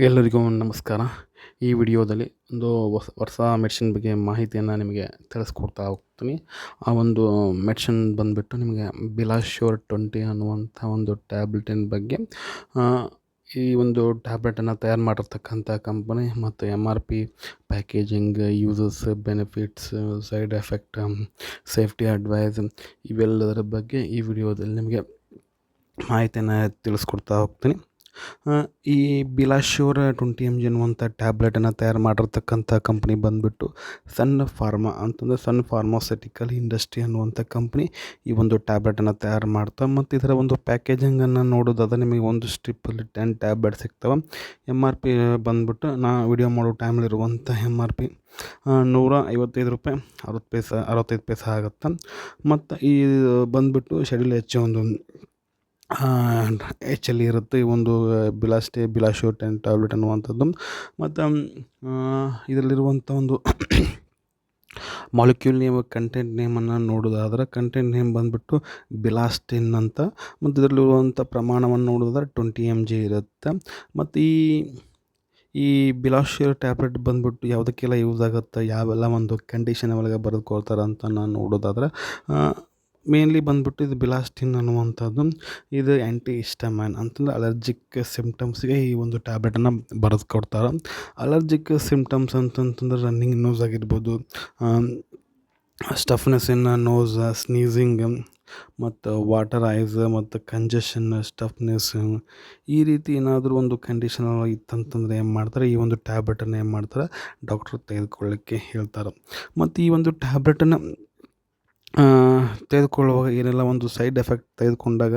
ಎಲ್ಲರಿಗೂ ನಮಸ್ಕಾರ. ಈ ವಿಡಿಯೋದಲ್ಲಿ ಒಂದು ಹೊಸ ಮೆಡಿಸಿನ್ ಬಗ್ಗೆ ಮಾಹಿತಿಯನ್ನು ನಿಮಗೆ ತಿಳಿಸ್ಕೊಡ್ತಾ ಹೋಗ್ತೀನಿ. ಆ ಒಂದು ಮೆಡಿಸಿನ್ ಬಂದುಬಿಟ್ಟು ನಿಮಗೆ ಬಿಲಾಶ್ಯೂರ್ 20 ಅನ್ನುವಂಥ ಒಂದು ಟ್ಯಾಬ್ಲೆಟಿನ ಬಗ್ಗೆ. ಈ ಒಂದು ಟ್ಯಾಬ್ಲೆಟನ್ನು ತಯಾರು ಮಾಡಿರ್ತಕ್ಕಂಥ ಕಂಪನಿ ಮತ್ತು MRP, packaging, uses, benefits, side effect, safety advice ಇವೆಲ್ಲದರ ಬಗ್ಗೆ ಈ ವಿಡಿಯೋದಲ್ಲಿ ನಿಮಗೆ ಮಾಹಿತಿಯನ್ನು ತಿಳಿಸ್ಕೊಡ್ತಾ ಹೋಗ್ತೀನಿ. ಈ ಬಿಲಾಶ್ಯೂರ್ 20 mg ಅನ್ನುವಂಥ ಟ್ಯಾಬ್ಲೆಟನ್ನು ತಯಾರು ಮಾಡಿರ್ತಕ್ಕಂಥ ಕಂಪ್ನಿ ಬಂದುಬಿಟ್ಟು ಸನ್ ಫಾರ್ಮಾ ಅಂತಂದರೆ ಸನ್ ಫಾರ್ಮಾಸ್ಯೂಟಿಕಲ್ ಇಂಡಸ್ಟ್ರಿ ಅನ್ನುವಂಥ ಕಂಪ್ನಿ ಈ ಒಂದು ಟ್ಯಾಬ್ಲೆಟನ್ನು ತಯಾರು ಮಾಡ್ತಾ. ಮತ್ತು ಇದರ ಒಂದು ಪ್ಯಾಕೇಜಿಂಗನ್ನು ನೋಡೋದಾದ್ರೆ ನಿಮಗೆ ಒಂದು ಸ್ಟ್ರಿಪ್ಪಲ್ಲಿ 10 ಟ್ಯಾಬ್ಲೆಟ್ ಸಿಗ್ತವೆ. MRP ಬಂದುಬಿಟ್ಟು ನಾ ವಿಡಿಯೋ ಮಾಡೋ ಟೈಮಲ್ಲಿರುವಂಥ MRP ₹155, 65 ಪೈಸೆ ಆಗುತ್ತೆ. ಮತ್ತು ಈ ಬಂದುಬಿಟ್ಟು ಶೆಡ್ಯೂಲ್ ಒಂದು HL ಇರುತ್ತೆ ಈ ಒಂದು ಬಿಲಾಶ್ಯೂರ್ 10 ಟ್ಯಾಬ್ಲೆಟ್ ಅನ್ನುವಂಥದ್ದು. ಮತ್ತು ಇದರಲ್ಲಿರುವಂಥ ಒಂದು ಮಾಲಿಕ್ಯೂಲ್ ನೇಮ್, ಕಂಟೆಂಟ್ ನೇಮನ್ನು ನೋಡೋದಾದ್ರೆ ಕಂಟೆಂಟ್ ನೇಮ್ ಬಂದುಬಿಟ್ಟು ಬಿಲಾಸ್ಟಿನ್ ಅಂತ. ಮತ್ತು ಇದರಲ್ಲಿರುವಂಥ ಪ್ರಮಾಣವನ್ನು ನೋಡೋದಾದ್ರೆ 20 mg ಇರುತ್ತೆ. ಮತ್ತು ಈ ಬಿಲಾಶ್ಯೂರ್ ಟ್ಯಾಬ್ಲೆಟ್ ಬಂದುಬಿಟ್ಟು ಯಾವುದಕ್ಕೆಲ್ಲ ಯೂಸ್ ಆಗುತ್ತೆ, ಯಾವೆಲ್ಲ ಒಂದು ಕಂಡೀಷನ್ ಒಳಗೆ ಬರೆದುಕೊಳ್ತಾರೆ ಅಂತ ನಾನು ನೋಡೋದಾದ್ರೆ ಮೇನ್ಲಿ ಬಂದುಬಿಟ್ಟು ಇದು ಬಿಲಾಸ್ಟಿನ್ ಅನ್ನುವಂಥದ್ದು ಇದು ಆ್ಯಂಟಿ ಹಿಸ್ಟಮೈನ್ ಅಂತಂದರೆ ಅಲರ್ಜಿಕ್ ಸಿಮ್ಟಮ್ಸ್ಗೆ ಈ ಒಂದು ಟ್ಯಾಬ್ಲೆಟನ್ನು ಬರೆದು ಕೊಡ್ತಾರೆ. ಅಲರ್ಜಿಕ್ ಸಿಮ್ಟಮ್ಸ್ ಅಂತಂತಂದ್ರೆ ರನ್ನಿಂಗ್ ನೋಸ್ ಆಗಿರ್ಬೋದು, ಸ್ಟಫ್ನೆಸ್ ಇನ್ ನೋಸ್, ಸ್ನೀಸಿಂಗ್, ಮತ್ತು ವಾಟರ್ ಐಸ್, ಮತ್ತು ಕಂಜೆಷನ್, ಸ್ಟಫ್ನೆಸ್, ಈ ರೀತಿ ಏನಾದರೂ ಒಂದು ಕಂಡೀಷನ್ ಇತ್ತಂತಂದರೆ ಏನು ಮಾಡ್ತಾರೆ, ಈ ಒಂದು ಟ್ಯಾಬ್ಲೆಟನ್ನು ಏನು ಮಾಡ್ತಾರೆ ಡಾಕ್ಟ್ರು ತೆಗೆದುಕೊಳ್ಳಿಕ್ಕೆ ಹೇಳ್ತಾರೆ. ಮತ್ತು ಈ ಒಂದು ಟ್ಯಾಬ್ಲೆಟನ್ನು ತೆಗೆದುಕೊಳ್ಳುವಾಗ ಏನೆಲ್ಲ ಒಂದು ಸೈಡ್ ಎಫೆಕ್ಟ್ ತೆಗೆದುಕೊಂಡಾಗ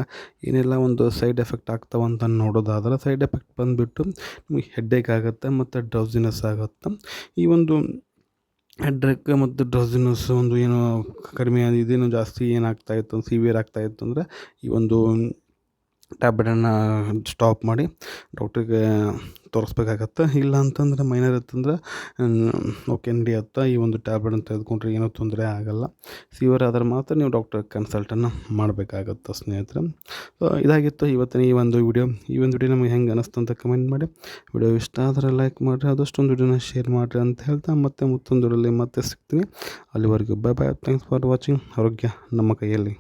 ಏನೆಲ್ಲ ಒಂದು ಸೈಡ್ ಎಫೆಕ್ಟ್ ಆಗ್ತಾವಂತ ನೋಡೋದಾದ್ರೆ ಸೈಡ್ ಎಫೆಕ್ಟ್ ಬಂದುಬಿಟ್ಟು ನಿಮಗೆ ಹೆಡ್ಡೇಕ್ ಆಗುತ್ತೆ ಮತ್ತು ಡ್ರೌಸಿನೆಸ್ ಆಗುತ್ತೆ. ಈ ಒಂದು ಹೆಡ್ಡೇಕ್ ಮತ್ತು ಡ್ರೌಸಿನೆಸ್ ಒಂದು ಏನೋ ಕಡಿಮೆ ಇದೇನು ಜಾಸ್ತಿ ಏನಾಗ್ತಾಯಿತ್ತು, ಸಿವಿಯರ್ ಆಗ್ತಾಯಿತ್ತು ಅಂದರೆ ಈ ಒಂದು ಟ್ಯಾಬ್ಲೆಟನ್ನು ಸ್ಟಾಪ್ ಮಾಡಿ ಡಾಕ್ಟ್ರಿಗೆ ತೋರಿಸ್ಬೇಕಾಗತ್ತೆ. ಇಲ್ಲ ಅಂತಂದರೆ ಮೈನರ್ ಇತ್ತಂದ್ರೆ ಓಕೆ ನಡೆಯುತ್ತೆ. ಈ ಒಂದು ಟ್ಯಾಬ್ಲೆಟನ್ನು ತೆಗೆದುಕೊಂಡ್ರೆ ಏನೂ ತೊಂದರೆ ಆಗೋಲ್ಲ. ಸಿವಿಯರ್ ಆದ್ರೆ ಮಾತ್ರ ನೀವು ಡಾಕ್ಟರ್ ಕನ್ಸಲ್ಟನ್ನು ಮಾಡಬೇಕಾಗತ್ತೆ ಸ್ನೇಹಿತರೆ. ಇದಾಗಿತ್ತು ಇವತ್ತಿನ ಈ ಒಂದು ವಿಡಿಯೋ ನಮಗೆ ಹೆಂಗೆ ಅನ್ನಿಸ್ತು ಅಂತ ಕಮೆಂಟ್ ಮಾಡಿ. ವಿಡಿಯೋ ಇಷ್ಟ ಆದರೆ ಲೈಕ್ ಮಾಡಿರಿ, ಆದಷ್ಟೊಂದು ವಿಡಿಯೋನ ಶೇರ್ ಮಾಡಿರಿ ಅಂತ ಹೇಳ್ತಾ ಮತ್ತೆ ಮತ್ತೊಂದು ವಿಡಿಯೋಲಿ ಮತ್ತೆ ಸಿಗ್ತೀನಿ. ಅಲ್ಲಿವರೆಗೂ bye bye. Thanks for watching. ಆರೋಗ್ಯ ನಮ್ಮ ಕೈಯಲ್ಲಿ.